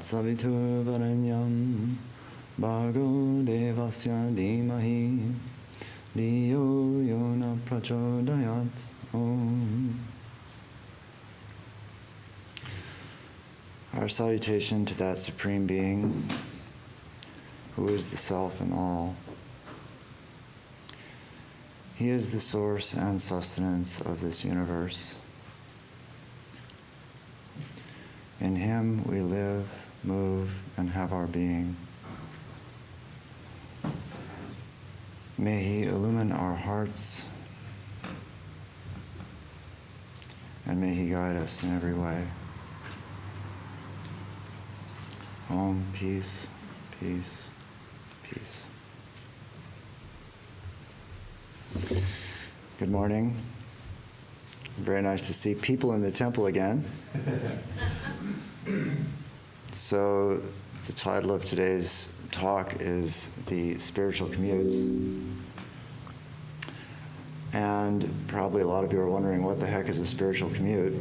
savitur varenyam bhargo devasya dhimahi dhiyo yona prachodayat. Om. Our salutation to that Supreme Being, who is the Self in all. He is the source and sustenance of this universe. In Him we live, move, and have our being. May He illumine our hearts, and may He guide us in every way. Om, peace, peace, peace. Good morning. Very nice to see people in the temple again. So the title of today's talk is The Spiritual Commutes. And probably a lot of you are wondering, what the heck is a spiritual commute?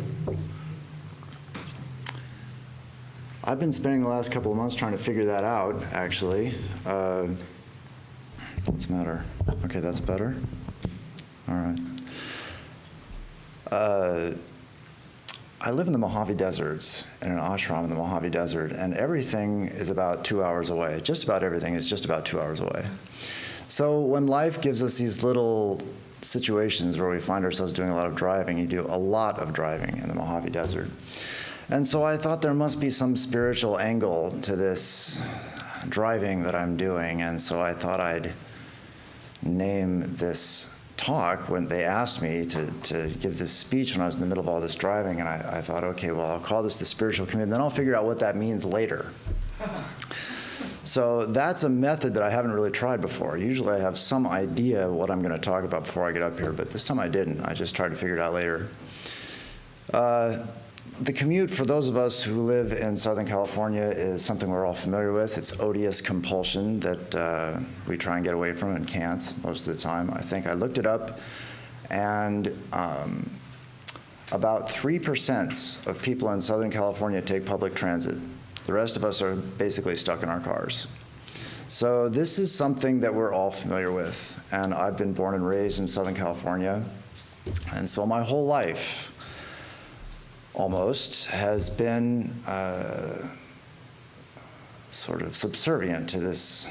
I've been spending the last couple of months trying to figure that out, actually. What's the matter? Okay, that's better? All right. I live in the Mojave Deserts, in an ashram in the Mojave Desert, and everything is about 2 hours away. Just about everything is just about 2 hours away. So when life gives us these little situations where we find ourselves doing a lot of driving, you do a lot of driving in the Mojave Desert. And so I thought there must be some spiritual angle to this driving that I'm doing, and so I thought I'd name this talk when they asked me to give this speech when I was in the middle of all this driving, and I thought, okay, well, I'll call this the spiritual commute, and then I'll figure out what that means later. So that's a method that I haven't really tried before. Usually I have some idea what I'm going to talk about before I get up here, but this time I didn't. I just tried to figure it out later. The commute, for those of us who live in Southern California, is something we're all familiar with. It's odious compulsion that we try and get away from and can't most of the time. I think I looked it up, and about 3% of people in Southern California take public transit. The rest of us are basically stuck in our cars. So this is something that we're all familiar with, and I've been born and raised in Southern California, and so my whole life almost has been sort of subservient to this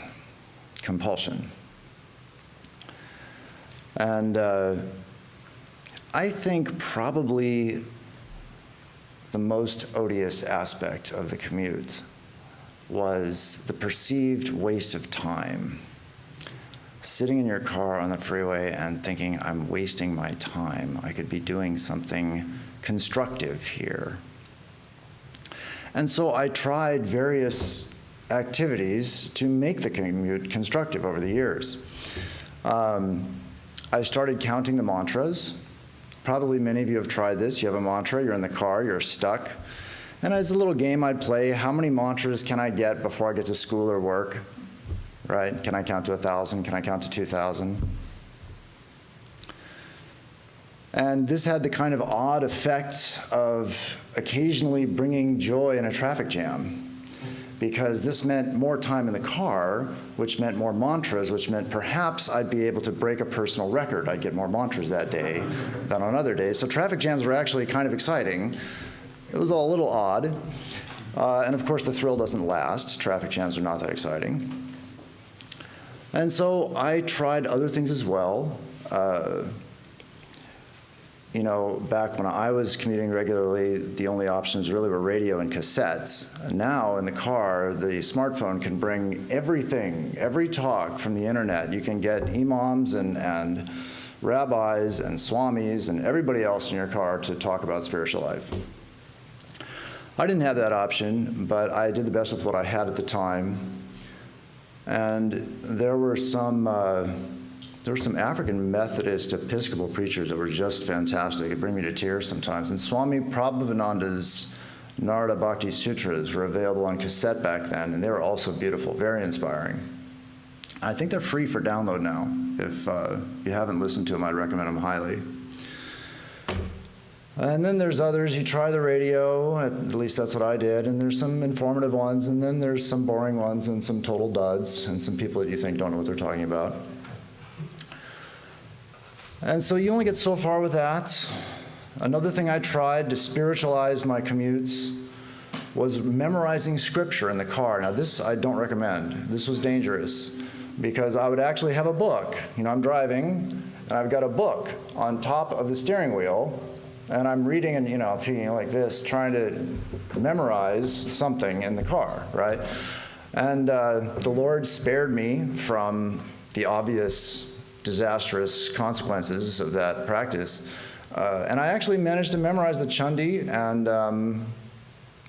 compulsion. And I think probably the most odious aspect of the commute was the perceived waste of time. Sitting in your car on the freeway and thinking, I'm wasting my time. I could be doing something constructive here. And so I tried various activities to make the commute constructive over the years. I started counting the mantras. Probably many of you have tried this. You have a mantra, you're in the car, you're stuck. And as a little game I'd play, how many mantras can I get before I get to school or work? Right? Can I count to 1,000? Can I count to 2,000? And this had the kind of odd effect of occasionally bringing joy in a traffic jam, because this meant more time in the car, which meant more mantras, which meant perhaps I'd be able to break a personal record. I'd get more mantras that day than on other days. So traffic jams were actually kind of exciting. It was all a little odd. And of course, the thrill doesn't last. Traffic jams are not that exciting. And so I tried other things as well. You know, back when I was commuting regularly, the only options really were radio and cassettes. And now in the car, the smartphone can bring everything, every talk from the internet. You can get imams and rabbis and swamis and everybody else in your car to talk about spiritual life. I didn't have that option, but I did the best with what I had at the time. And there were some African Methodist Episcopal preachers that were just fantastic. It bring me to tears sometimes. And Swami Prabhavananda's Narada Bhakti Sutras were available on cassette back then, and they were also beautiful, very inspiring. I think they're free for download now. If you haven't listened to them, I'd recommend them highly. And then there's others, you try the radio, at least that's what I did, and there's some informative ones, and then there's some boring ones, and some total duds, and some people that you think don't know what they're talking about. And so you only get so far with that. Another thing I tried to spiritualize my commutes was memorizing scripture in the car. Now this I don't recommend. This was dangerous because I would actually have a book. You know, I'm driving, and I've got a book on top of the steering wheel, and I'm reading and, you know, like this, trying to memorize something in the car, right? And the Lord spared me from the obvious disastrous consequences of that practice. And I actually managed to memorize the Chandi and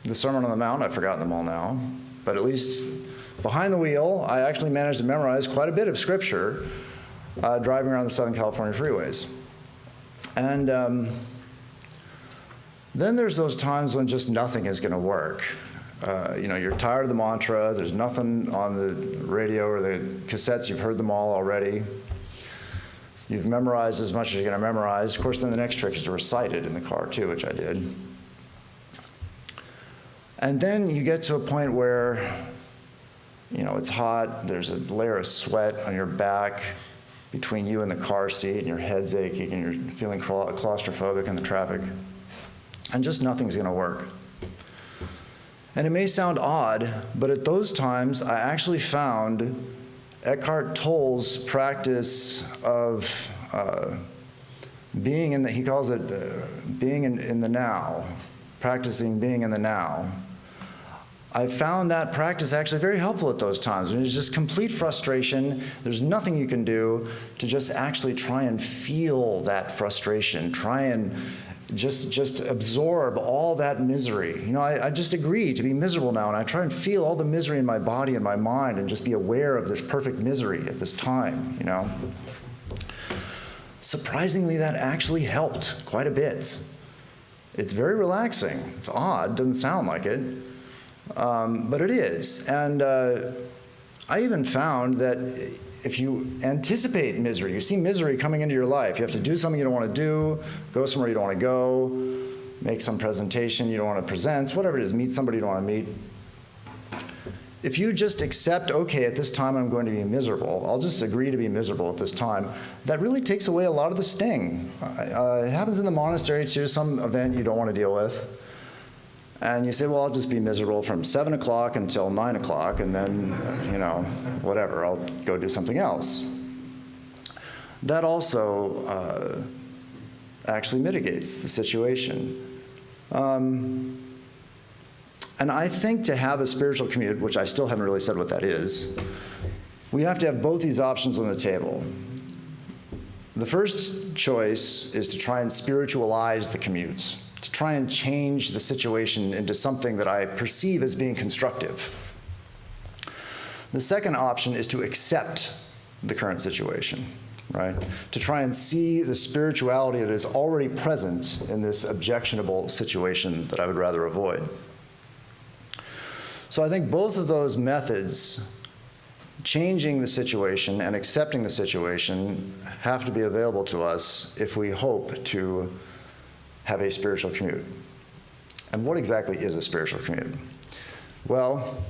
the Sermon on the Mount. I've forgotten them all now. But at least behind the wheel, I actually managed to memorize quite a bit of scripture driving around the Southern California freeways. And then there's those times when just nothing is going to work. You know, you're tired of the mantra. There's nothing on the radio or the cassettes. You've heard them all already. You've memorized as much as you're going to memorize. Of course, then the next trick is to recite it in the car, too, which I did. And then you get to a point where, you know, it's hot. There's a layer of sweat on your back between you and the car seat, and your head's aching, and you're feeling claustrophobic in the traffic. And just nothing's going to work. And it may sound odd, but at those times, I actually found Eckhart Tolle's practice of being in the, he calls it being in the now, practicing being in the now. I found that practice actually very helpful at those times. When there's just complete frustration, there's nothing you can do to just actually try and feel that frustration, try and just absorb all that misery. You know, I just agree to be miserable now, and I try and feel all the misery in my body and my mind and just be aware of this perfect misery at this time, you know. Surprisingly, that actually helped quite a bit. It's very relaxing. It's odd, doesn't sound like it, but it is. And I even found that if you anticipate misery, you see misery coming into your life, you have to do something you don't want to do, go somewhere you don't want to go, make some presentation you don't want to present, whatever it is, meet somebody you don't want to meet. If you just accept, okay, at this time I'm going to be miserable, I'll just agree to be miserable at this time, that really takes away a lot of the sting. It happens in the monastery too, some event you don't want to deal with. And you say, well, I'll just be miserable from 7 o'clock until 9 o'clock, and then, you know, whatever, I'll go do something else. That also actually mitigates the situation. And I think to have a spiritual commute, which I still haven't really said what that is, we have to have both these options on the table. The first choice is to try and spiritualize the commutes, to try and change the situation into something that I perceive as being constructive. The second option is to accept the current situation, right? To try and see the spirituality that is already present in this objectionable situation that I would rather avoid. So I think both of those methods, changing the situation and accepting the situation, have to be available to us if we hope to have a spiritual commute. And what exactly is a spiritual commute? Well,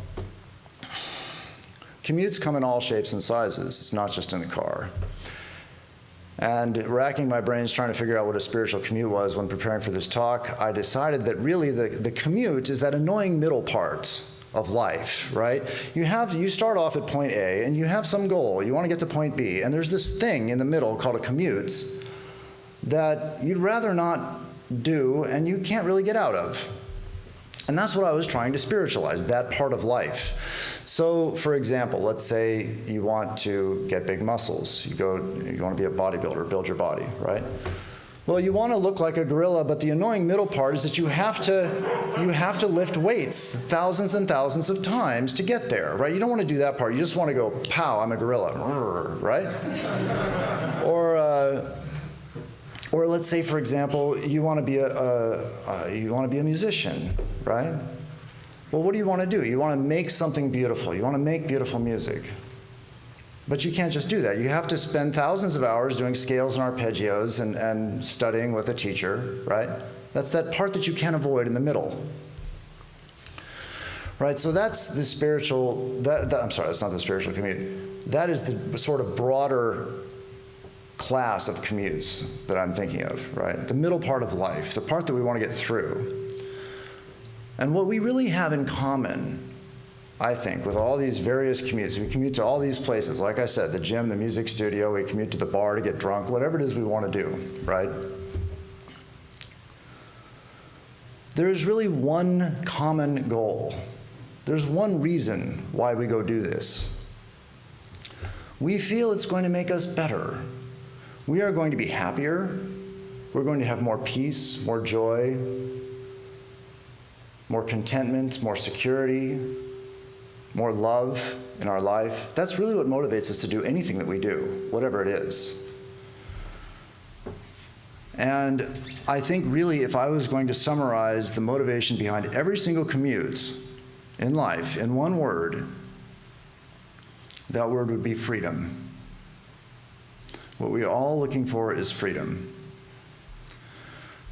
commutes come in all shapes and sizes. It's not just in the car. And racking my brains trying to figure out what a spiritual commute was when preparing for this talk, I decided that really the commute is that annoying middle part of life, right? You start off at point A, and you have some goal. You want to get to point B, and there's this thing in the middle called a commute that you'd rather not do, and you can't really get out of. And that's what I was trying to spiritualize, that part of life. So, for example, let's say you want to get big muscles. You want to be a bodybuilder, build your body, right? Well, you want to look like a gorilla, but the annoying middle part is that you have to lift weights thousands and thousands of times to get there, right? You don't want to do that part. You just want to go, pow, I'm a gorilla, right? Or let's say, for example, you want to be a musician, right? Well, what do you want to do? You want to make something beautiful. You want to make beautiful music. But you can't just do that. You have to spend thousands of hours doing scales and arpeggios and studying with a teacher, right? That's that part that you can't avoid in the middle. Right, so that's the spiritual, I'm sorry, that's not the spiritual commute. That is the sort of broader class of commutes that I'm thinking of, right? The middle part of life, the part that we want to get through. And what we really have in common, I think, with all these various commutes, we commute to all these places, like I said, the gym, the music studio, we commute to the bar to get drunk, whatever it is we want to do, right? There is really one common goal. There's one reason why we go do this. We feel it's going to make us better. We are going to be happier. We're going to have more peace, more joy, more contentment, more security, more love in our life. That's really what motivates us to do anything that we do, whatever it is. And I think really if I was going to summarize the motivation behind every single commute in life in one word, that word would be freedom. What we're all looking for is freedom.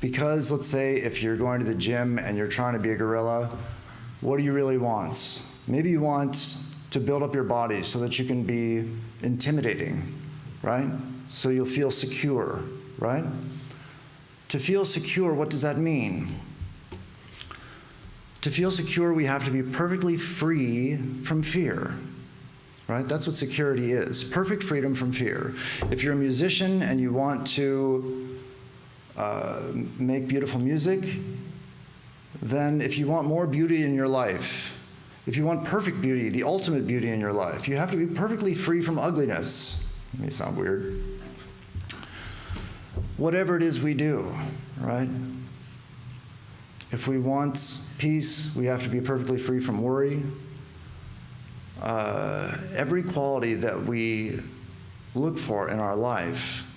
Because let's say if you're going to the gym and you're trying to be a gorilla, what do you really want? Maybe you want to build up your body so that you can be intimidating, right? So you'll feel secure, right? To feel secure, what does that mean? To feel secure, we have to be perfectly free from fear, right? That's what security is, perfect freedom from fear. If you're a musician and you want to make beautiful music, then if you want more beauty in your life, if you want perfect beauty, the ultimate beauty in your life, you have to be perfectly free from ugliness. It may sound weird. Whatever it is we do, right? If we want peace, we have to be perfectly free from worry. Every quality that we look for in our life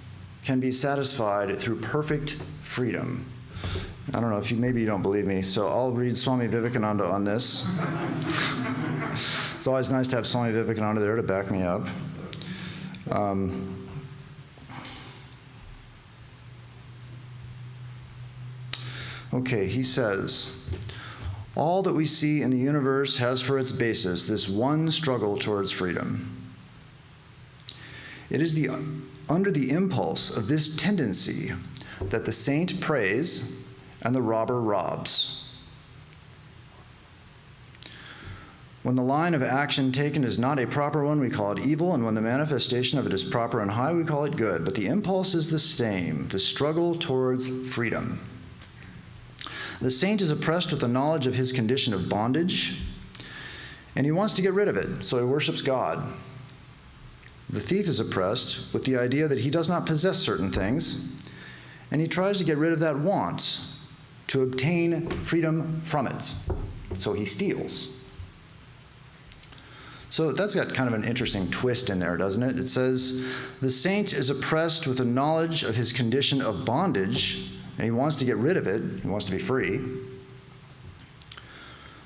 can be satisfied through perfect freedom. I don't know if maybe you don't believe me, so I'll read Swami Vivekananda on this. It's always nice to have Swami Vivekananda there to back me up. Okay, he says, all that we see in the universe has for its basis this one struggle towards freedom. It is under the impulse of this tendency that the saint prays and the robber robs. When the line of action taken is not a proper one, we call it evil, and when the manifestation of it is proper and high, we call it good. But the impulse is the same, the struggle towards freedom. The saint is oppressed with the knowledge of his condition of bondage, and he wants to get rid of it, so he worships God. The thief is oppressed with the idea that he does not possess certain things, and he tries to get rid of that want to obtain freedom from it, so he steals. So that's got kind of an interesting twist in there, doesn't it? It says, the saint is oppressed with the knowledge of his condition of bondage, and he wants to get rid of it. He wants to be free.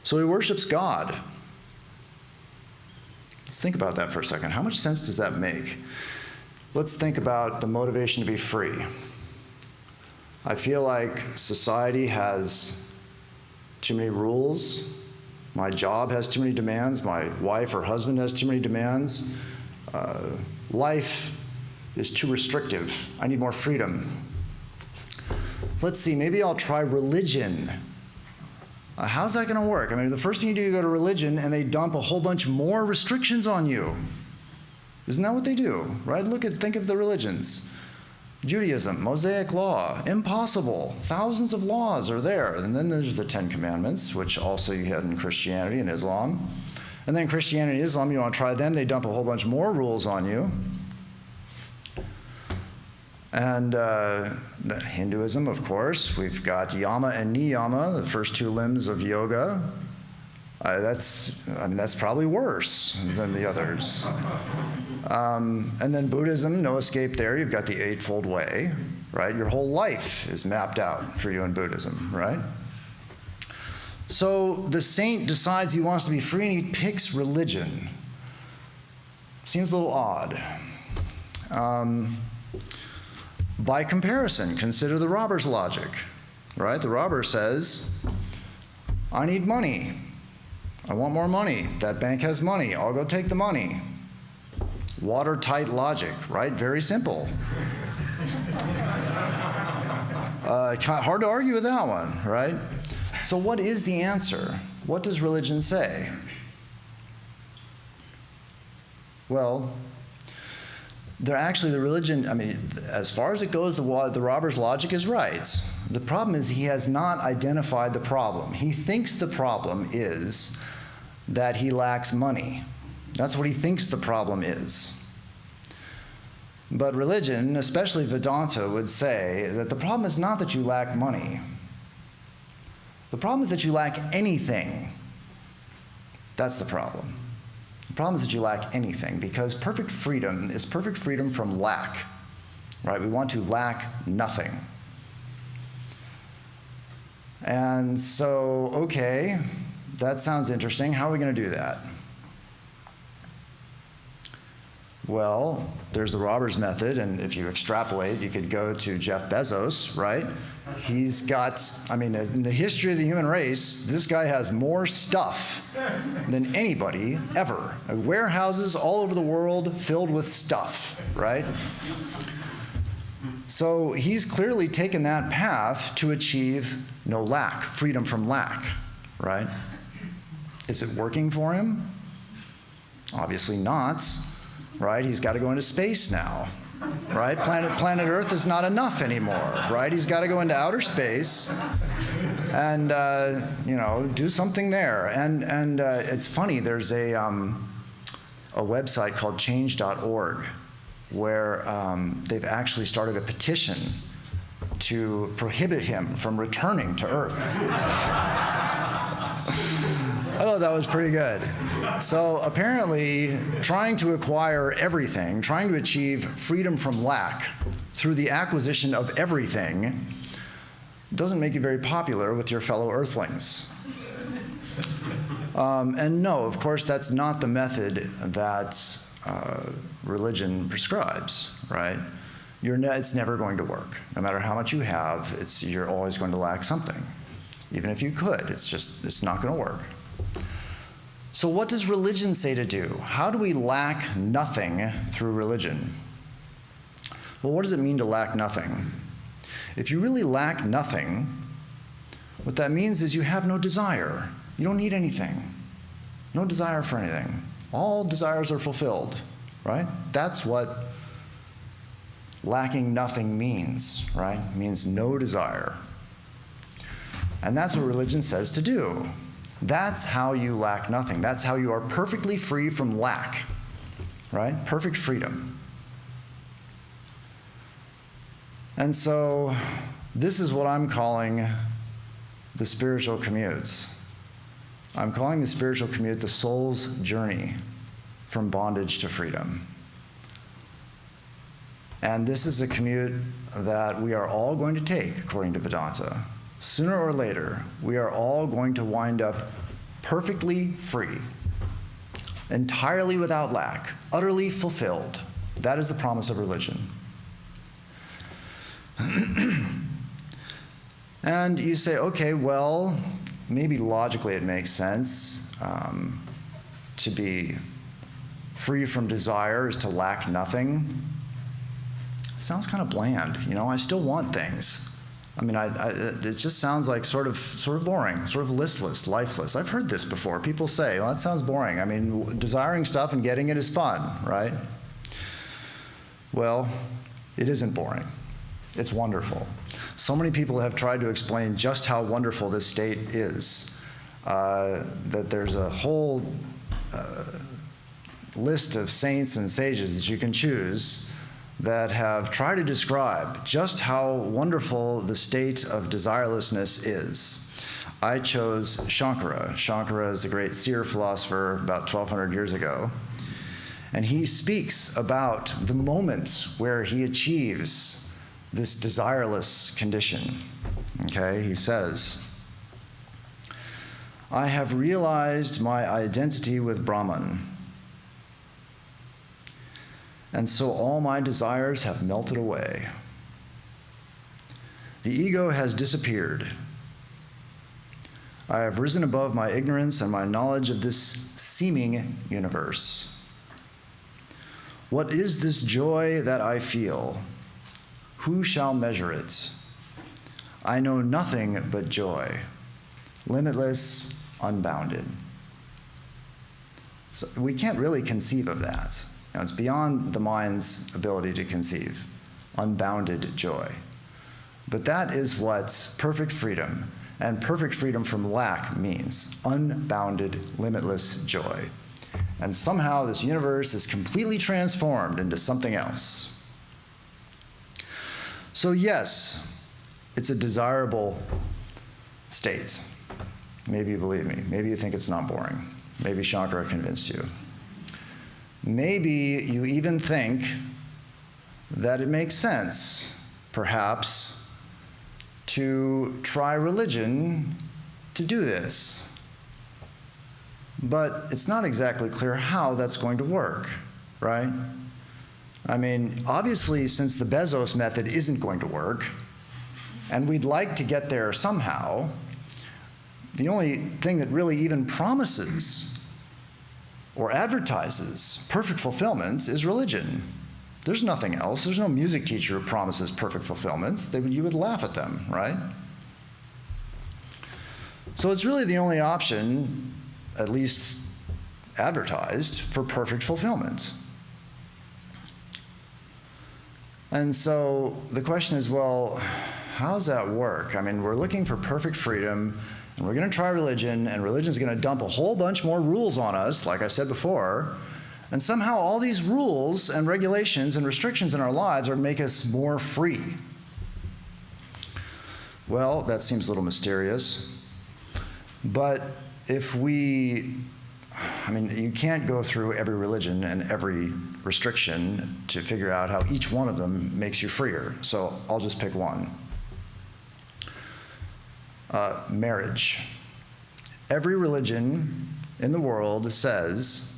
So he worships God. Let's think about that for a second. How much sense does that make? Let's think about the motivation to be free. I feel like society has too many rules. My job has too many demands. My wife or husband has too many demands. Life is too restrictive. I need more freedom. Let's see, maybe I'll try religion. How's that going to work? I mean, the first thing you do, you go to religion, and they dump a whole bunch more restrictions on you. Isn't that what they do, right? Think of the religions. Judaism, Mosaic law, impossible. Thousands of laws are there. And then there's the 10 Commandments, which also you had in Christianity and Islam. And then Christianity and Islam, you want to try them, they dump a whole bunch more rules on you. And Hinduism, of course, we've got yama and niyama, the first two limbs of yoga. That's probably worse than the others. And then Buddhism, no escape there. You've got the Eightfold Way, right? Your whole life is mapped out for you in Buddhism, right? So the saint decides he wants to be free and he picks religion. Seems a little odd. By comparison, consider the robber's logic. right? The robber says, I need money. I want more money. That bank has money. I'll go take the money. Watertight logic, right? Very simple. Hard to argue with that one, right? So what is the answer? What does religion say? Well, the religion, I mean, as far as it goes, the robber's logic is right. The problem is he has not identified the problem. He thinks the problem is that he lacks money. That's what he thinks the problem is. But religion, especially Vedanta, would say that the problem is not that you lack money. The problem is that you lack anything. That's the problem. The problem is that you lack anything, because perfect freedom is perfect freedom from lack, right? We want to lack nothing. And so, okay, that sounds interesting. How are we going to do that? Well, there's the robber's method, and if you extrapolate, you could go to Jeff Bezos, right? He's got, I mean, in the history of the human race, this guy has more stuff than anybody ever. Warehouses all over the world filled with stuff, right? So he's clearly taken that path to achieve no lack, freedom from lack, right? Is it working for him? Obviously not. Right? He's got to go into space now, right? Planet Earth is not enough anymore, right? He's got to go into outer space and, do something there. And it's funny, there's a website called change.org where they've actually started a petition to prohibit him from returning to Earth. I thought that was pretty good. So apparently, trying to acquire everything, trying to achieve freedom from lack through the acquisition of everything doesn't make you very popular with your fellow earthlings. And no, of course, that's not the method that religion prescribes, right? It's never going to work. No matter how much you have, you're always going to lack something. Even if you could, it's not going to work. So what does religion say to do? How do we lack nothing through religion? Well, what does it mean to lack nothing? If you really lack nothing, what that means is you have no desire. You don't need anything. No desire for anything. All desires are fulfilled, right? That's what lacking nothing means, right? It means no desire. And that's what religion says to do. That's how you lack nothing. That's how you are perfectly free from lack, right? Perfect freedom. And so this is what I'm calling the spiritual commutes. I'm calling the spiritual commute the soul's journey from bondage to freedom. And this is a commute that we are all going to take, according to Vedanta. Sooner or later, we are all going to wind up perfectly free, entirely without lack, utterly fulfilled. That is the promise of religion. And you say, okay, well, maybe logically it makes sense to be free from desire is to lack nothing. Sounds kind of bland, I still want things. I mean, it just sounds like sort of boring, sort of listless, lifeless. I've heard this before. People say, well, that sounds boring. I mean, desiring stuff and getting it is fun, right? Well, it isn't boring. It's wonderful. So many people have tried to explain just how wonderful this state is, that there's a whole list of saints and sages that you can choose that have tried to describe just how wonderful the state of desirelessness is. I chose Shankara. Shankara is the great seer philosopher about 1,200 years ago. And he speaks about the moment where he achieves this desireless condition. Okay, he says, I have realized my identity with Brahman. And so all my desires have melted away. The ego has disappeared. I have risen above my ignorance and my knowledge of this seeming universe. What is this joy that I feel? Who shall measure it? I know nothing but joy, limitless, unbounded. So we can't really conceive of that. You know, it's beyond the mind's ability to conceive, unbounded joy. But that is what perfect freedom and perfect freedom from lack means, unbounded, limitless joy. And somehow this universe is completely transformed into something else. So yes, it's a desirable state. Maybe you believe me. Maybe you think it's not boring. Maybe Shankara convinced you. Maybe you even think that it makes sense, perhaps, to try religion to do this. But it's not exactly clear how that's going to work, right? I mean, obviously, since the Bezos method isn't going to work, and we'd like to get there somehow, the only thing that really even promises or advertises perfect fulfillment is religion. There's nothing else. There's no music teacher who promises perfect fulfillment. You would laugh at them, right? So it's really the only option, at least advertised, for perfect fulfillment. And so the question is, well, how does that work? I mean, we're looking for perfect freedom, and we're going to try religion, and religion's going to dump a whole bunch more rules on us, like I said before, and somehow all these rules and regulations and restrictions in our lives are make us more free. Well, that seems a little mysterious. But if we, I mean, you can't go through every religion and every restriction to figure out how each one of them makes you freer. So I'll just pick one. Marriage. Every religion in the world says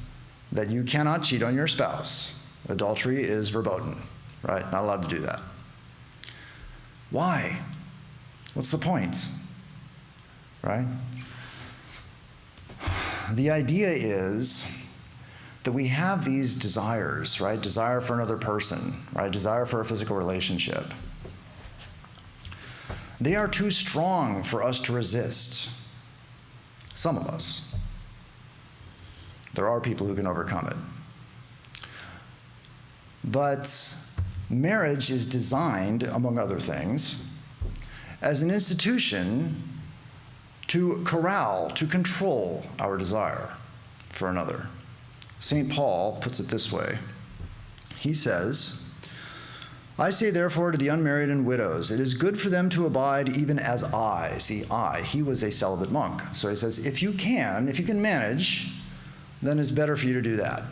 that you cannot cheat on your spouse. Adultery is verboten, right? Not allowed to do that. Why? What's the point, right? The idea is that we have these desires, right? Desire for another person, right? Desire for a physical relationship. They are too strong for us to resist. Some of us. There are people who can overcome it. But marriage is designed, among other things, as an institution to corral, to control our desire for another. St. Paul puts it this way. He says, I say therefore to the unmarried and widows, it is good for them to abide even as I. See, he was a celibate monk. So he says, if you can manage, then it's better for you to do that.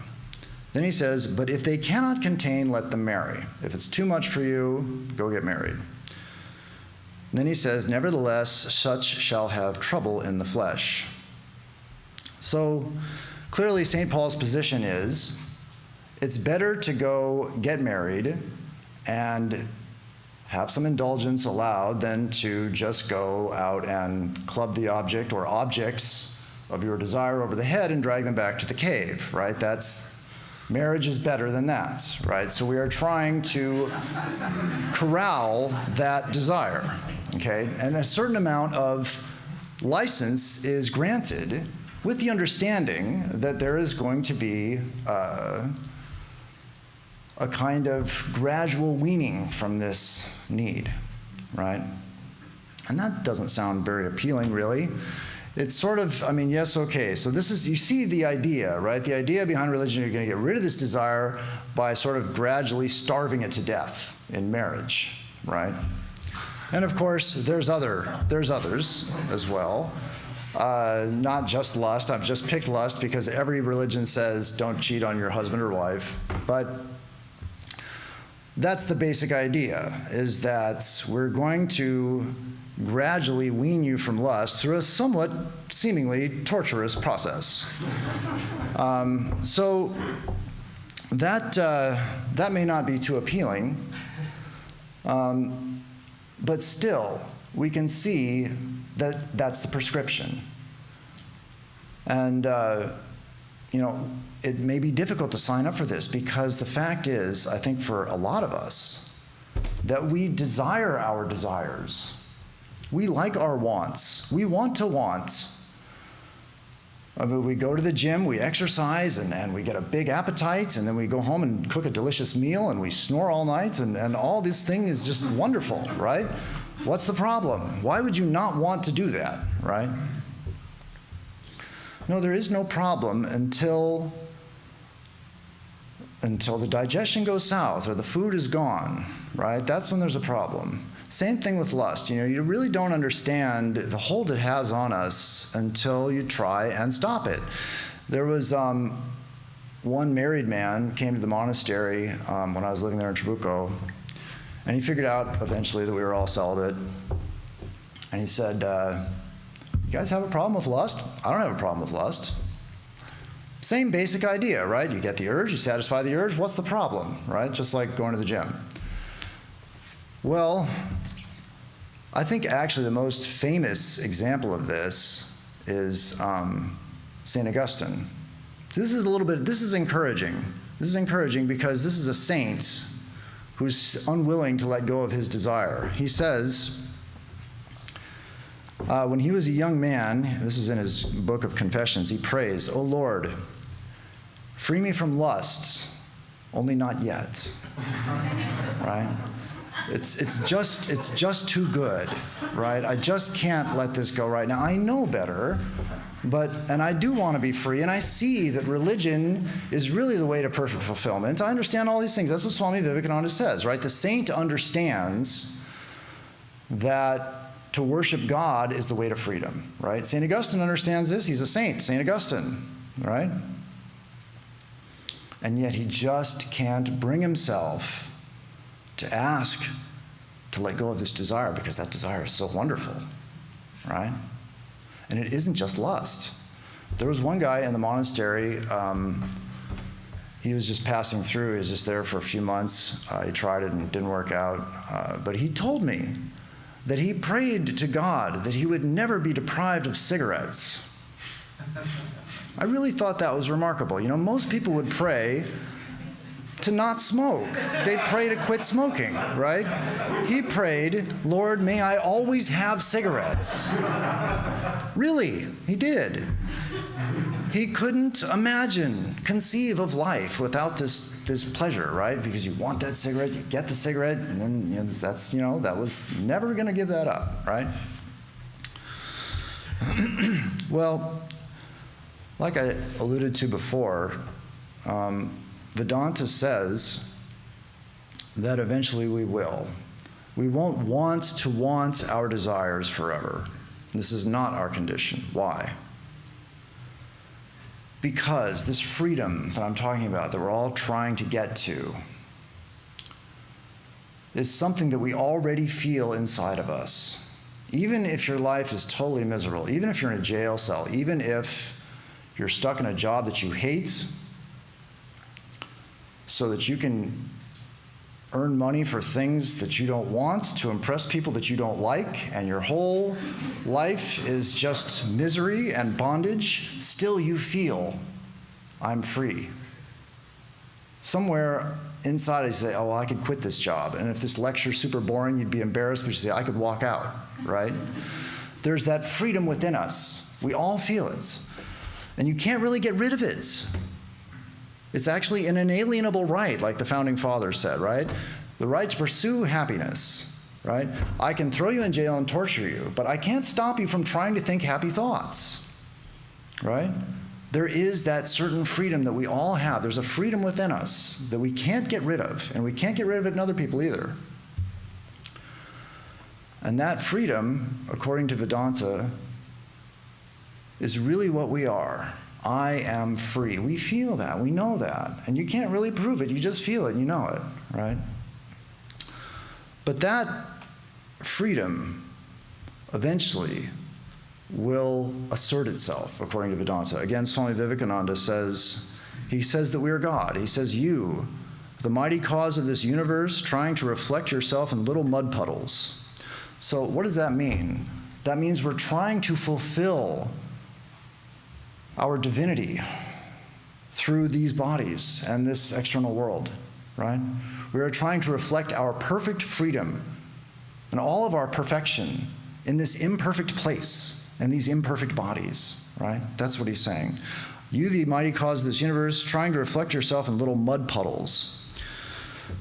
Then he says, but if they cannot contain, let them marry. If it's too much for you, go get married. Then he says, nevertheless, such shall have trouble in the flesh. So clearly St. Paul's position is, it's better to go get married and have some indulgence allowed than to just go out and club the object or objects of your desire over the head and drag them back to the cave, right? Marriage is better than that, right? So we are trying to corral that desire, okay? And a certain amount of license is granted with the understanding that there is going to be a kind of gradual weaning from this need, right? And that doesn't sound very appealing, really. It's sort of, I mean, yes, okay. So this is, you see the idea, right? The idea behind religion, you're going to get rid of this desire by sort of gradually starving it to death in marriage, right? And of course, there's others as well. Not just lust. I've just picked lust because every religion says don't cheat on your husband or wife. But that's the basic idea, is that we're going to gradually wean you from lust through a somewhat seemingly torturous process. So that may not be too appealing, But still, we can see that that's the prescription. And, you know, it may be difficult to sign up for this because the fact is, I think for a lot of us, that we desire our desires. We like our wants. We want to want. I mean, we go to the gym, we exercise, and we get a big appetite, and then we go home and cook a delicious meal, and we snore all night, and all this thing is just wonderful, right? What's the problem? Why would you not want to do that, right? No, there is no problem until the digestion goes south or the food is gone, right? That's when there's a problem. Same thing with lust. You know, you really don't understand the hold it has on us until you try and stop it. There was one married man came to the monastery when I was living there in Trabuco, and he figured out eventually that we were all celibate. And he said, you guys have a problem with lust? I don't have a problem with lust. Same basic idea, right? You get the urge, you satisfy the urge, what's the problem, right? Just like going to the gym. Well, I think actually the most famous example of this is St. Augustine. This is encouraging. This is encouraging because this is a saint who's unwilling to let go of his desire. He says, when he was a young man, this is in his book of Confessions, he prays, "O Lord, free me from lusts, only not yet." Right? It's just too good, right? I just can't let this go right now. I know better, and I do want to be free, and I see that religion is really the way to perfect fulfillment. I understand all these things. That's what Swami Vivekananda says, right? The saint understands that to worship God is the way to freedom, right? St. Augustine understands this. He's a saint, St. Augustine, right? And yet he just can't bring himself to ask to let go of this desire because that desire is so wonderful, right? And it isn't just lust. There was one guy in the monastery, he was just passing through, he was just there for a few months. He tried it and it didn't work out. But he told me that he prayed to God that he would never be deprived of cigarettes. I really thought that was remarkable. You know, most people would pray to not smoke. They'd pray to quit smoking, right? He prayed, "Lord, may I always have cigarettes." Really, he did. He couldn't conceive of life without this pleasure, right? Because you want that cigarette, you get the cigarette, and then that was never going to give that up, right? Well, like I alluded to before, Vedanta says that eventually we will. We won't want to want our desires forever. This is not our condition. Why? Because this freedom that I'm talking about, that we're all trying to get to, is something that we already feel inside of us. Even if your life is totally miserable, even if you're in a jail cell, even if you're stuck in a job that you hate, so that you can earn money for things that you don't want, to impress people that you don't like, and your whole life is just misery and bondage, still you feel, I'm free. Somewhere inside you say, oh, well, I could quit this job. And if this lecture's super boring, you'd be embarrassed, but you say, I could walk out, right? There's that freedom within us. We all feel it. And you can't really get rid of it. It's actually an inalienable right, like the founding fathers said, right? The right to pursue happiness, right? I can throw you in jail and torture you, but I can't stop you from trying to think happy thoughts, right? There is that certain freedom that we all have. There's a freedom within us that we can't get rid of, and we can't get rid of it in other people either. And that freedom, according to Vedanta, is really what we are. I am free. We feel that. We know that. And you can't really prove it. You just feel it and you know it, right? But that freedom eventually will assert itself, according to Vedanta. Again, Swami Vivekananda says, he says that we are God. He says, you, the mighty cause of this universe, trying to reflect yourself in little mud puddles. So what does that mean? That means we're trying to fulfill our divinity through these bodies and this external world, right? We are trying to reflect our perfect freedom and all of our perfection in this imperfect place and these imperfect bodies, right? That's what he's saying. You, the mighty cause of this universe, trying to reflect yourself in little mud puddles.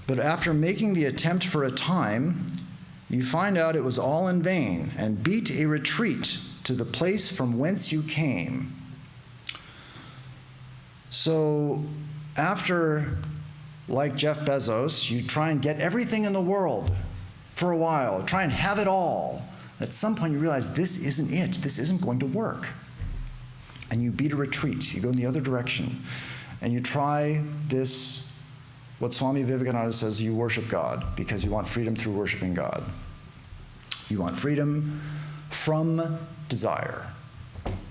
But after making the attempt for a time, you find out it was all in vain and beat a retreat to the place from whence you came. So after, like Jeff Bezos, you try and get everything in the world for a while, try and have it all. At some point you realize this isn't it, this isn't going to work. And you beat a retreat, you go in the other direction, and you try this, what Swami Vivekananda says, you worship God, because you want freedom through worshiping God. You want freedom from desire.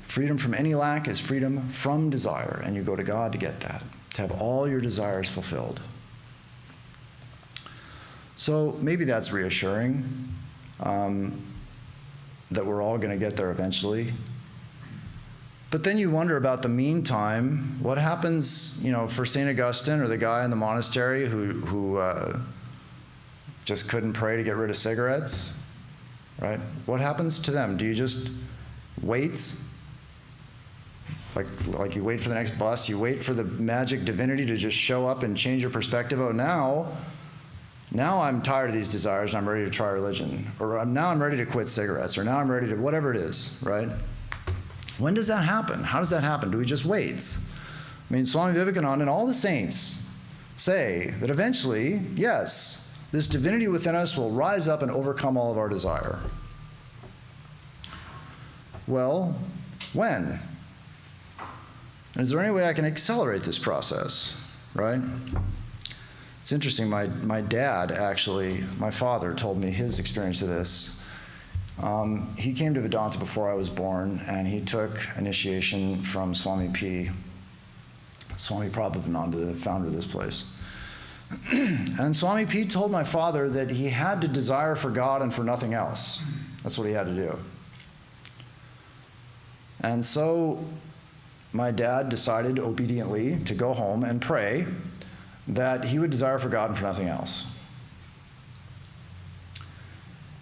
Freedom from any lack is freedom from desire, and you go to God to get that, to have all your desires fulfilled. So maybe that's reassuring, that we're all going to get there eventually. But then you wonder about the meantime, what happens, for St. Augustine or the guy in the monastery who just couldn't pray to get rid of cigarettes, right? What happens to them? Do you just wait? Like you wait for the next bus, you wait for the magic divinity to just show up and change your perspective. Oh, now I'm tired of these desires and I'm ready to try religion. Or now I'm ready to quit cigarettes. Or now I'm ready to, whatever it is, right? When does that happen? How does that happen? Do we just wait? I mean, Swami Vivekananda and all the saints say that eventually, yes, this divinity within us will rise up and overcome all of our desire. Well, when? And is there any way I can accelerate this process, right? It's interesting, my dad actually, my father told me his experience of this. He came to Vedanta before I was born, and he took initiation from Swami P. Swami Prabhavananda, the founder of this place. And Swami P told my father that he had to desire for God and for nothing else. That's what he had to do. And so my dad decided obediently to go home and pray that he would desire for God and for nothing else.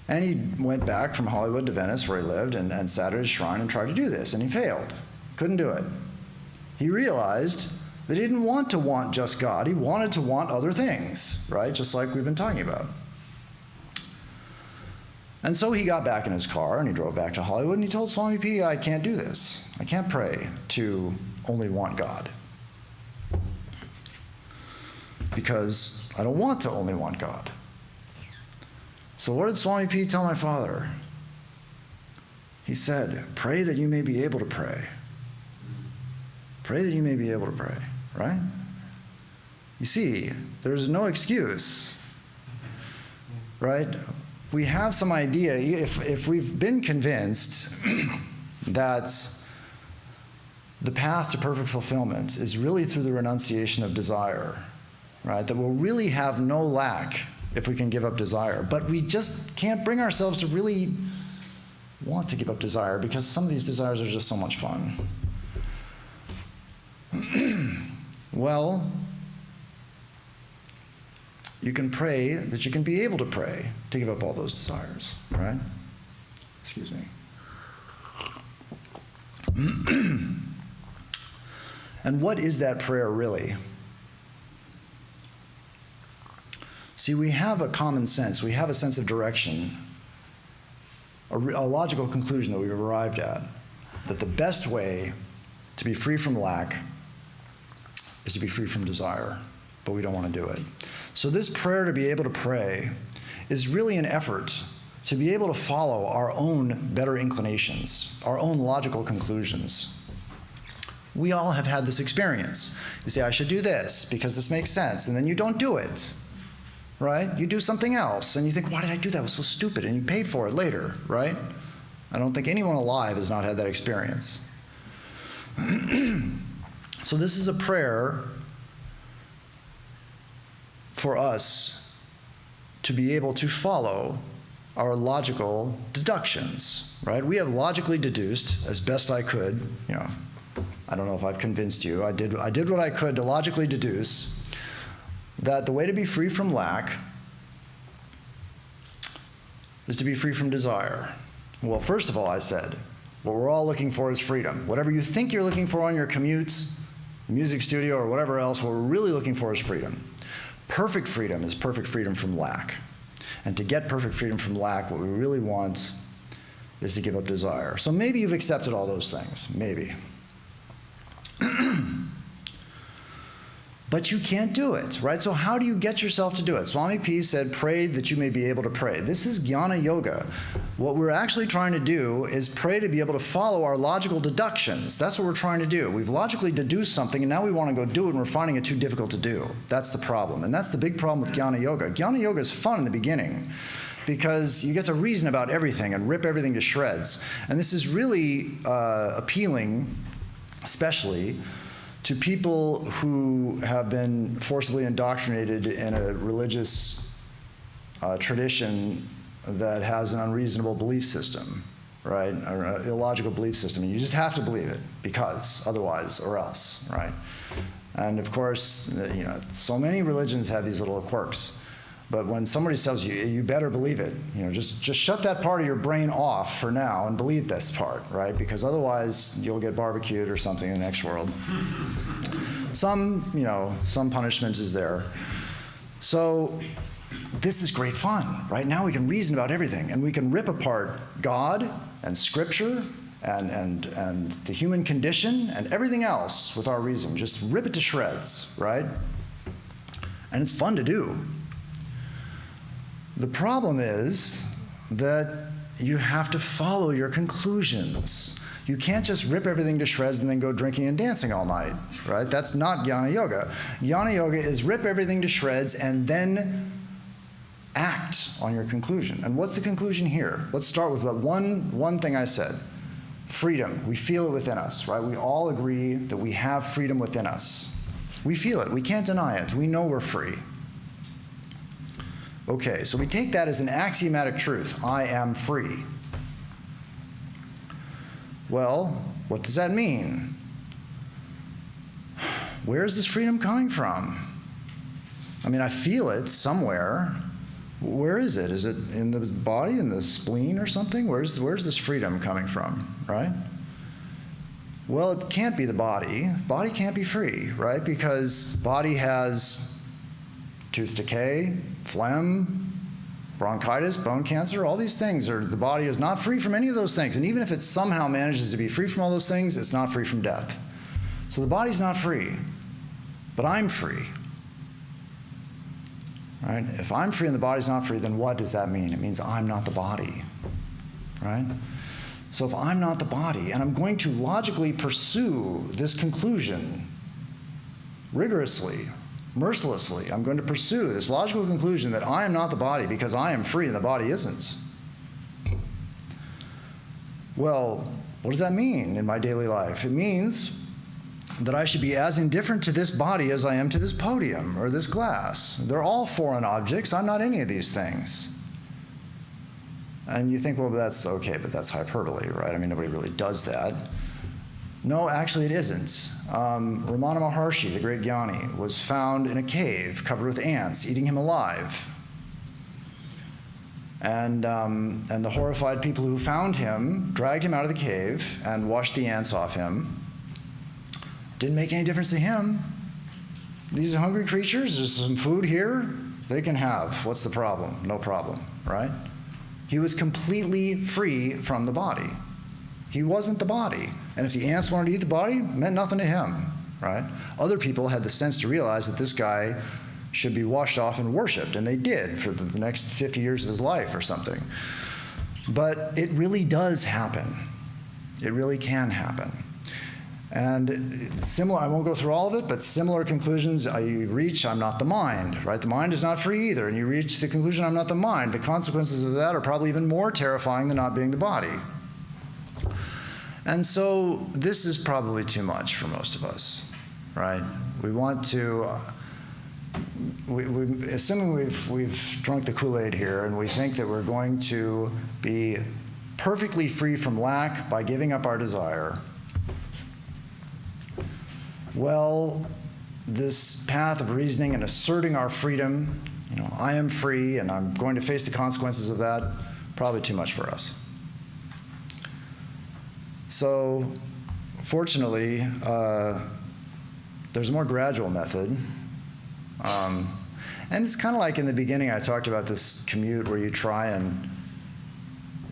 And he went back from Hollywood to Venice, where he lived, and sat at his shrine and tried to do this, and he failed. Couldn't do it. He realized that he didn't want to want just God. He wanted to want other things, right? Just like we've been talking about. And so he got back in his car and he drove back to Hollywood and he told Swami P, I can't do this. I can't pray to only want God. Because I don't want to only want God. So what did Swami P tell my father? He said, pray that you may be able to pray. Pray that you may be able to pray, right? You see, there's no excuse, right? We have some idea, if we've been convinced that the path to perfect fulfillment is really through the renunciation of desire, right? That we'll really have no lack if we can give up desire. But we just can't bring ourselves to really want to give up desire because some of these desires are just so much fun. Well, you can pray that you can be able to pray to give up all those desires, right? Excuse me. And what is that prayer really? See, we have a common sense. We have a sense of direction, a logical conclusion that we've arrived at, that the best way to be free from lack is to be free from desire, but we don't want to do it. So this prayer to be able to pray is really an effort to be able to follow our own better inclinations, our own logical conclusions. We all have had this experience. You say, I should do this because this makes sense, and then you don't do it, right? You do something else, and you think, why did I do that? It was so stupid, and you pay for it later, right? I don't think anyone alive has not had that experience. So this is a prayer for us to be able to follow our logical deductions, right? We have logically deduced, as best I could, I don't know if I've convinced you, I did what I could to logically deduce that the way to be free from lack is to be free from desire. Well, first of all, I said, what we're all looking for is freedom. Whatever you think you're looking for on your commutes, music studio, or whatever else, what we're really looking for is freedom. Perfect freedom is perfect freedom from lack. And to get perfect freedom from lack, what we really want is to give up desire. So maybe you've accepted all those things, maybe. But you can't do it, right? So how do you get yourself to do it? Swami P said, pray that you may be able to pray. This is Gyana Yoga. What we're actually trying to do is pray to be able to follow our logical deductions. That's what we're trying to do. We've logically deduced something, and now we want to go do it, and we're finding it too difficult to do. That's the problem. And that's the big problem with Gyana Yoga. Gyana Yoga is fun in the beginning because you get to reason about everything and rip everything to shreds. And this is really appealing, especially to people who have been forcibly indoctrinated in a religious tradition that has an unreasonable belief system, right? Or an illogical belief system. And you just have to believe it because otherwise or else, right? And of course, so many religions have these little quirks. But when somebody tells you, you better believe it, just shut that part of your brain off for now and believe this part, right? Because otherwise you'll get barbecued or something in the next world. Some punishment is there. So this is great fun, right? Now we can reason about everything, and we can rip apart God and Scripture and the human condition and everything else with our reason. Just rip it to shreds, right? And it's fun to do. The problem is that you have to follow your conclusions. You can't just rip everything to shreds and then go drinking and dancing all night, right? That's not Gyana Yoga. Gyana Yoga is rip everything to shreds and then act on your conclusion. And what's the conclusion here? Let's start with one thing I said. Freedom. We feel it within us, right? We all agree that we have freedom within us. We feel it. We can't deny it. We know we're free. Okay, so we take that as an axiomatic truth. I am free. Well, what does that mean? Where is this freedom coming from? I mean, I feel it somewhere. Where is it? Is it in the body, in the spleen or something? Where's this freedom coming from, right? Well, it can't be the body. Body can't be free, right? Because body has tooth decay, phlegm, bronchitis, bone cancer, all these things. The body is not free from any of those things. And even if it somehow manages to be free from all those things, it's not free from death. So the body's not free, but I'm free. Right? If I'm free and the body's not free, then what does that mean? It means I'm not the body, right? So if I'm not the body, and I'm going to logically pursue this conclusion rigorously, mercilessly, I'm going to pursue this logical conclusion that I am not the body because I am free and the body isn't. Well, what does that mean in my daily life? It means that I should be as indifferent to this body as I am to this podium or this glass. They're all foreign objects. I'm not any of these things. And you think, well, that's okay, but that's hyperbole, right? I mean, nobody really does that. No, actually it isn't. Ramana Maharshi, the great Jnani, was found in a cave covered with ants, eating him alive. And the horrified people who found him dragged him out of the cave and washed the ants off him. Didn't make any difference to him. These are hungry creatures. There's some food here. They can have. What's the problem? No problem, right? He was completely free from the body. He wasn't the body. And if the ants wanted to eat the body, it meant nothing to him, right? Other people had the sense to realize that this guy should be washed off and worshipped, and they did for the next 50 years of his life or something. But it really does happen. It really can happen. And similar, I won't go through all of it, but similar conclusions you reach, I'm not the mind, right? The mind is not free either, and you reach the conclusion, I'm not the mind. The consequences of that are probably even more terrifying than not being the body. And so this is probably too much for most of us, right? We want to assuming we've drunk the Kool-Aid here and we think that we're going to be perfectly free from lack by giving up our desire, well, this path of reasoning and asserting our freedom, I am free and I'm going to face the consequences of that, probably too much for us. So, fortunately, there's a more gradual method. And it's kind of like in the beginning I talked about this commute where you try and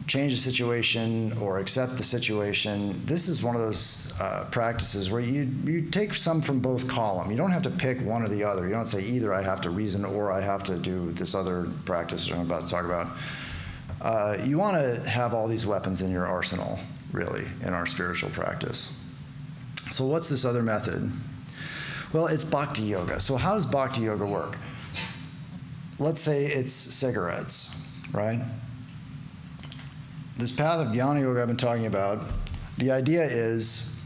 change the situation or accept the situation. This is one of those practices where you take some from both columns. You don't have to pick one or the other. You don't say either I have to reason or I have to do this other practice I'm about to talk about. You want to have all these weapons in your arsenal, really, in our spiritual practice. So what's this other method? Well, it's Bhakti Yoga. So how does Bhakti Yoga work? Let's say it's cigarettes, right? This path of Gyana Yoga I've been talking about, the idea is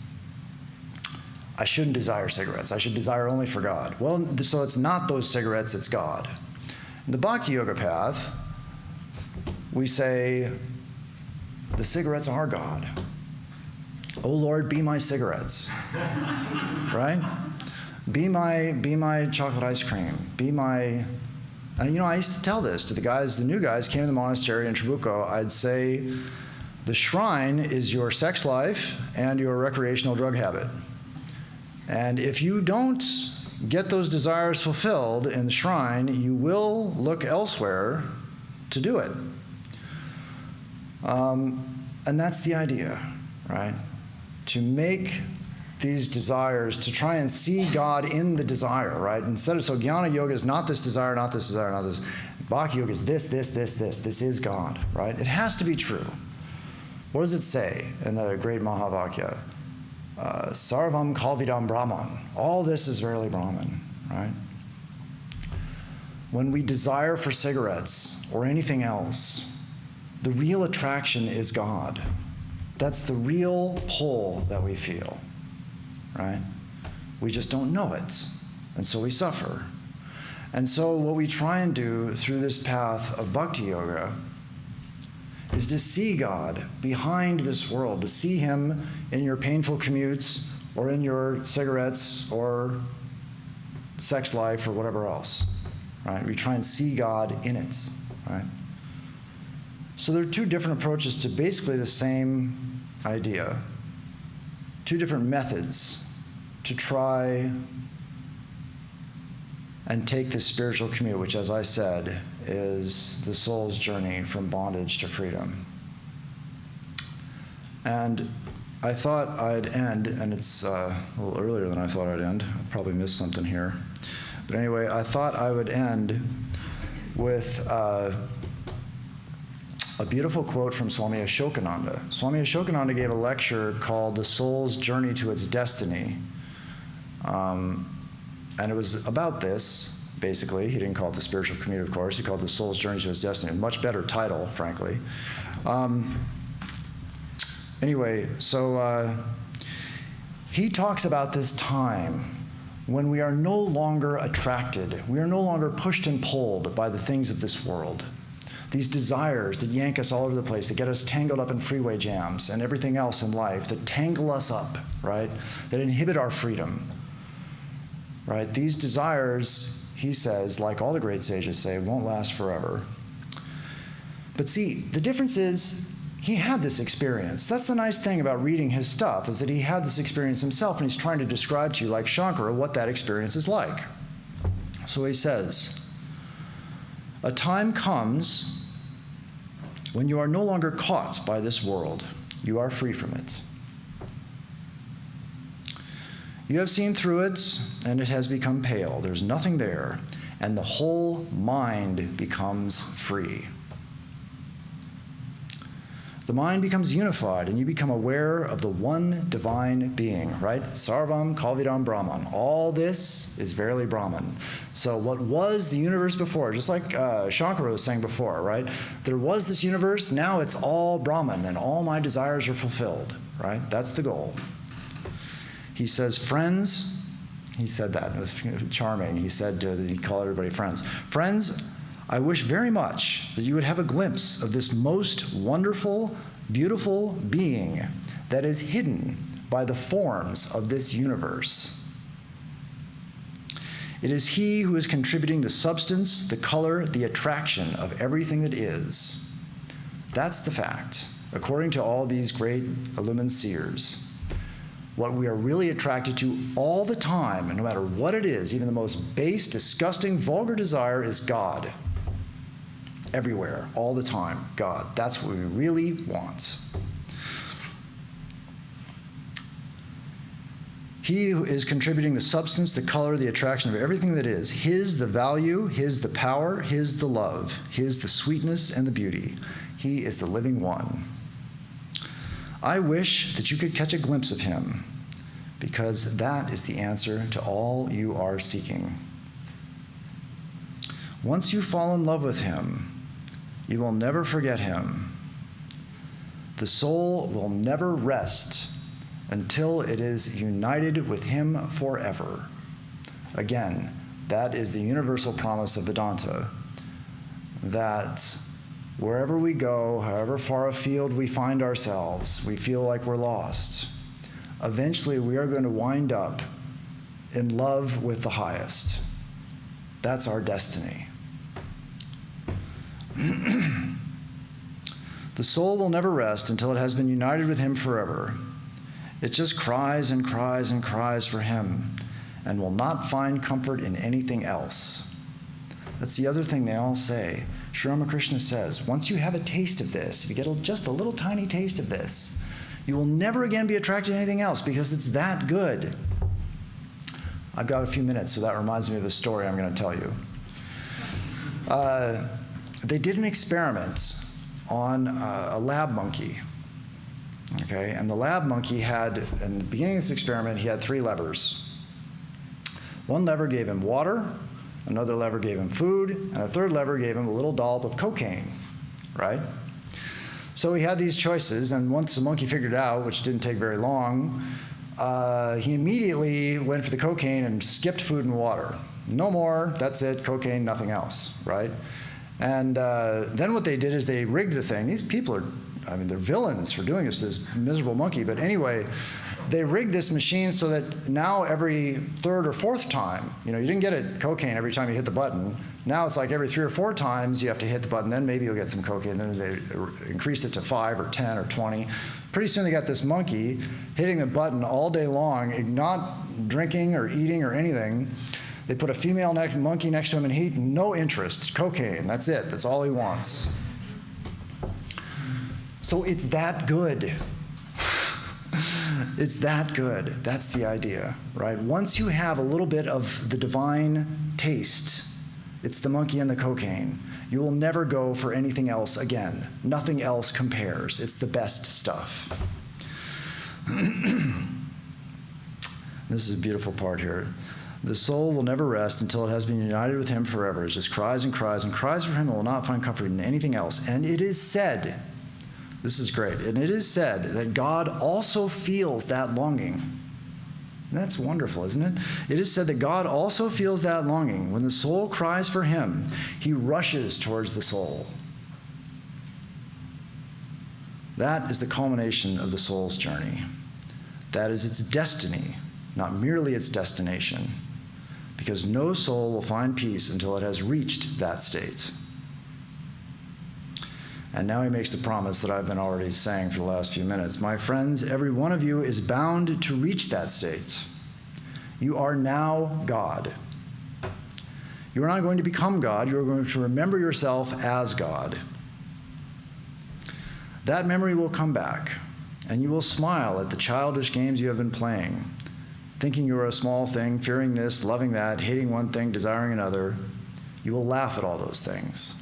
I shouldn't desire cigarettes. I should desire only for God. Well, so it's not those cigarettes, it's God. In the Bhakti Yoga path, we say the cigarettes are God. Oh Lord, be my cigarettes, right? Be my chocolate ice cream. Be my, I used to tell this to the new guys came to the monastery in Trabuco. I'd say, the shrine is your sex life and your recreational drug habit. And if you don't get those desires fulfilled in the shrine, you will look elsewhere to do it. And that's the idea, right? To make these desires, to try and see God in the desire, right? So Gyana Yoga is not this desire, not this desire, not this. Bhakti Yoga is this. This is God, right? It has to be true. What does it say in the great Mahavakya? Sarvam Kalvidam Brahman. All this is verily Brahman, right? When we desire for cigarettes or anything else, the real attraction is God. That's the real pull that we feel. Right? We just don't know it, and so we suffer. And so what we try and do through this path of Bhakti Yoga is to see God behind this world, to see Him in your painful commutes or in your cigarettes or sex life or whatever else. Right? We try and see God in it. Right? So there are two different approaches to basically the same idea. Two different methods to try and take this spiritual commute, which, as I said, is the soul's journey from bondage to freedom. And I thought I'd end, and it's a little earlier than I thought I'd end. I probably missed something here. But anyway, I thought I would end with a beautiful quote from Swami Ashokananda. Swami Ashokananda gave a lecture called The Soul's Journey to Its Destiny. And it was about this, basically. He didn't call it the spiritual commute, of course. He called it The Soul's Journey to Its Destiny. A much better title, frankly. Anyway, so he talks about this time when we are no longer attracted, we are no longer pushed and pulled by the things of this world. These desires that yank us all over the place, that get us tangled up in freeway jams and everything else in life, that tangle us up, right? That inhibit our freedom, right? These desires, he says, like all the great sages say, won't last forever. But see, the difference is he had this experience. That's the nice thing about reading his stuff, is that he had this experience himself, and he's trying to describe to you, like Shankara, what that experience is like. So he says, a time comes when you are no longer caught by this world. You are free from it. You have seen through it, and it has become pale. There's nothing there, and the whole mind becomes free. The mind becomes unified, and you become aware of the one divine being, right? Sarvam Kalvidam Brahman. All this is verily Brahman. So what was the universe before, just like Shankara was saying before, right? There was this universe, now it's all Brahman, and all my desires are fulfilled, right? That's the goal. He says, friends, He said that. It was charming. He said, he'd call everybody friends. Friends, I wish very much that you would have a glimpse of this most wonderful, beautiful being that is hidden by the forms of this universe. It is he who is contributing the substance, the color, the attraction of everything that is. That's the fact, according to all these great illumined seers. What we are really attracted to all the time, and no matter what it is, even the most base, disgusting, vulgar desire, is God. Everywhere, all the time, God. That's what we really want. He who is contributing the substance, the color, the attraction of everything that is. His the value, his the power, his the love, his the sweetness and the beauty. He is the living one. I wish that you could catch a glimpse of him, because that is the answer to all you are seeking. Once you fall in love with him, you will never forget him. The soul will never rest until it is united with him forever. Again, that is the universal promise of Vedanta, that wherever we go, however far afield we find ourselves, we feel like we're lost. Eventually, we are going to wind up in love with the highest. That's our destiny. The soul will never rest until it has been united with him forever. It just cries and cries and cries for him and will not find comfort in anything else. That's the other thing they all say. Sri Ramakrishna says, once you have a taste of this, if you get just a little tiny taste of this, you will never again be attracted to anything else because it's that good. I've got a few minutes, so that reminds me of a story I'm going to tell you. They did an experiment on a lab monkey. Okay, and the lab monkey had, in the beginning of this experiment, he had 3 levers. One lever gave him water, another lever gave him food, and a third lever gave him a little dollop of cocaine, right? So he had these choices, and once the monkey figured it out, which didn't take very long, he immediately went for the cocaine and skipped food and water. No more, that's it, cocaine, nothing else, right? And then what they did is they rigged the thing. These people are, they're villains for doing this miserable monkey. But anyway, they rigged this machine so that now every 3rd or 4th time, you didn't get a cocaine every time you hit the button. Now it's like every 3 or 4 times you have to hit the button, then maybe you'll get some cocaine. Then they increased it to 5 or 10 or 20. Pretty soon they got this monkey hitting the button all day long, not drinking or eating or anything. They put a female monkey next to him and he, no interest, cocaine, that's it, that's all he wants. So it's that good. It's that good. That's the idea, right? Once you have a little bit of the divine taste, it's the monkey and the cocaine. You will never go for anything else again. Nothing else compares. It's the best stuff. This is a beautiful part here. The soul will never rest until it has been united with him forever. It just cries and cries and cries for him and will not find comfort in anything else. And it is said, this is great, and it is said that God also feels that longing. And that's wonderful, isn't it? It is said that God also feels that longing. When the soul cries for him, he rushes towards the soul. That is the culmination of the soul's journey. That is its destiny, not merely its destination, because no soul will find peace until it has reached that state. And now he makes the promise that I've been already saying for the last few minutes. My friends, every one of you is bound to reach that state. You are now God. You are not going to become God. You are going to remember yourself as God. That memory will come back, and you will smile at the childish games you have been playing, thinking you are a small thing, fearing this, loving that, hating one thing, desiring another. You will laugh at all those things.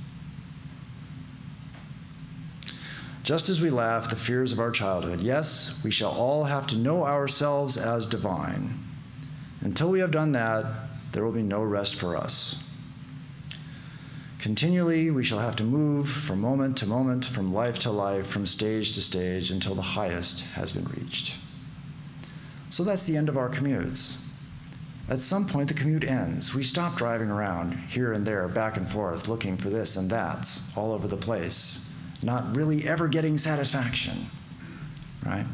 Just as we laugh the fears of our childhood, yes, we shall all have to know ourselves as divine. Until we have done that, there will be no rest for us. Continually, we shall have to move from moment to moment, from life to life, from stage to stage, until the highest has been reached. So that's the end of our commutes. At some point, the commute ends. We stop driving around here and there, back and forth, looking for this and that, all over the place, not really ever getting satisfaction, right?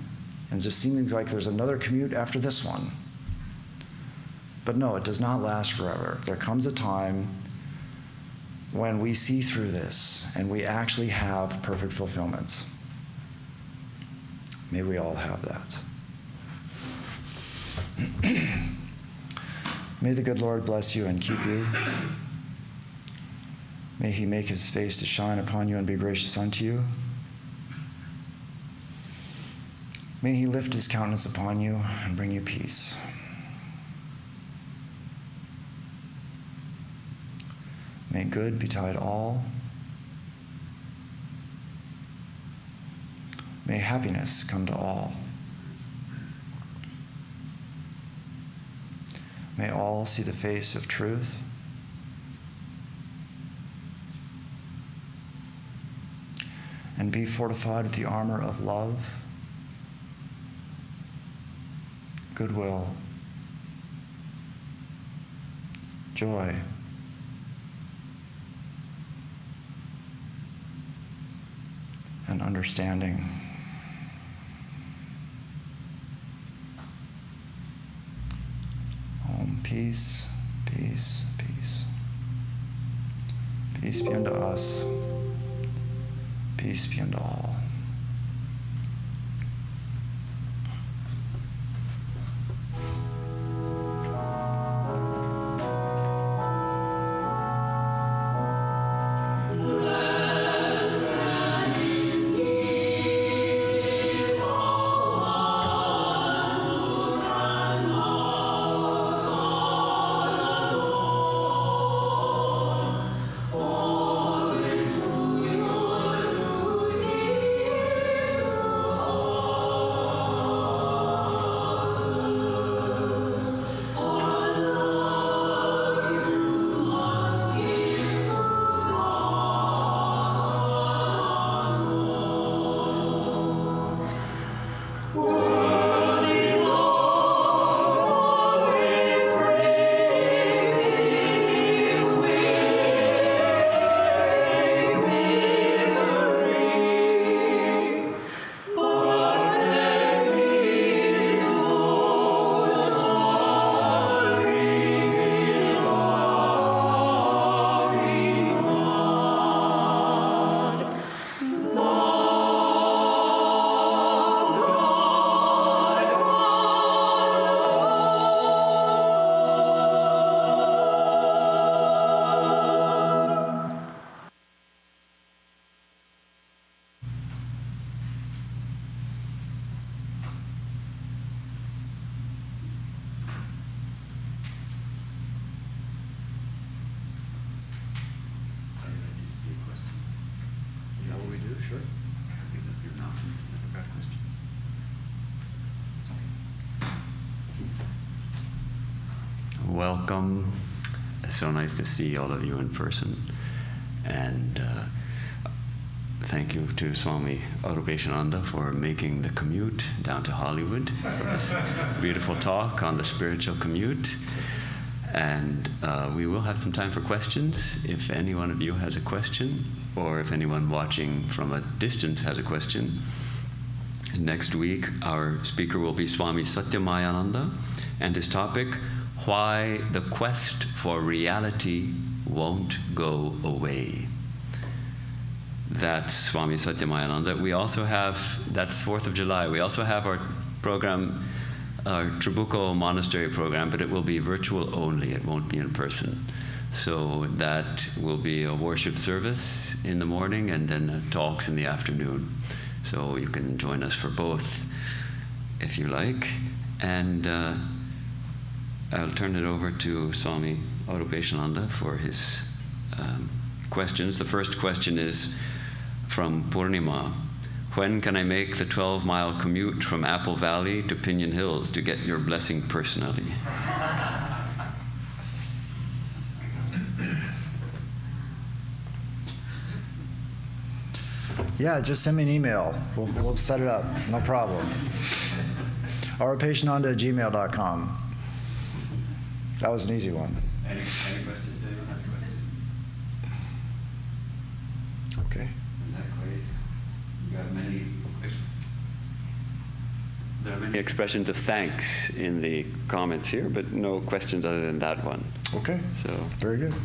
And it just seems like there's another commute after this one. But no, it does not last forever. There comes a time when we see through this and we actually have perfect fulfillment. May we all have that. May the good Lord bless you and keep you. May he make his face to shine upon you and be gracious unto you. May he lift his countenance upon you and bring you peace. May good betide all. May happiness come to all. May all see the face of truth. And be fortified with the armor of love, goodwill, joy, and understanding. Peace, peace, peace. Peace be unto us. Peace be unto all. Welcome. It's so nice to see all of you in person. And thank you to Swami Arupeshanada for making the commute down to Hollywood for this beautiful talk on the spiritual commute. And we will have some time for questions. If any one of you has a question, or if anyone watching from a distance has a question. Next week, our speaker will be Swami Satyamayananda, and his topic, Why the Quest for Reality Won't Go Away. That's Swami Satyamayananda. We also have, that's 4th of July, we also have our program, our Trabuco Monastery program, but it will be virtual only, it won't be in person. So that will be a worship service in the morning and then talks in the afternoon. So you can join us for both if you like. And I'll turn it over to Swami Arupeshananda for his questions. The first question is from Purnima. When can I make the 12-mile commute from Apple Valley to Pinion Hills to get your blessing personally? Yeah, just send me an email. We'll set it up. No problem. Arupeshananda@gmail.com. That was an easy one. Any questions? Anyone have a question? Okay. In that case, you have there are many expressions of thanks in the comments here, but no questions other than that one. Okay. So Very good.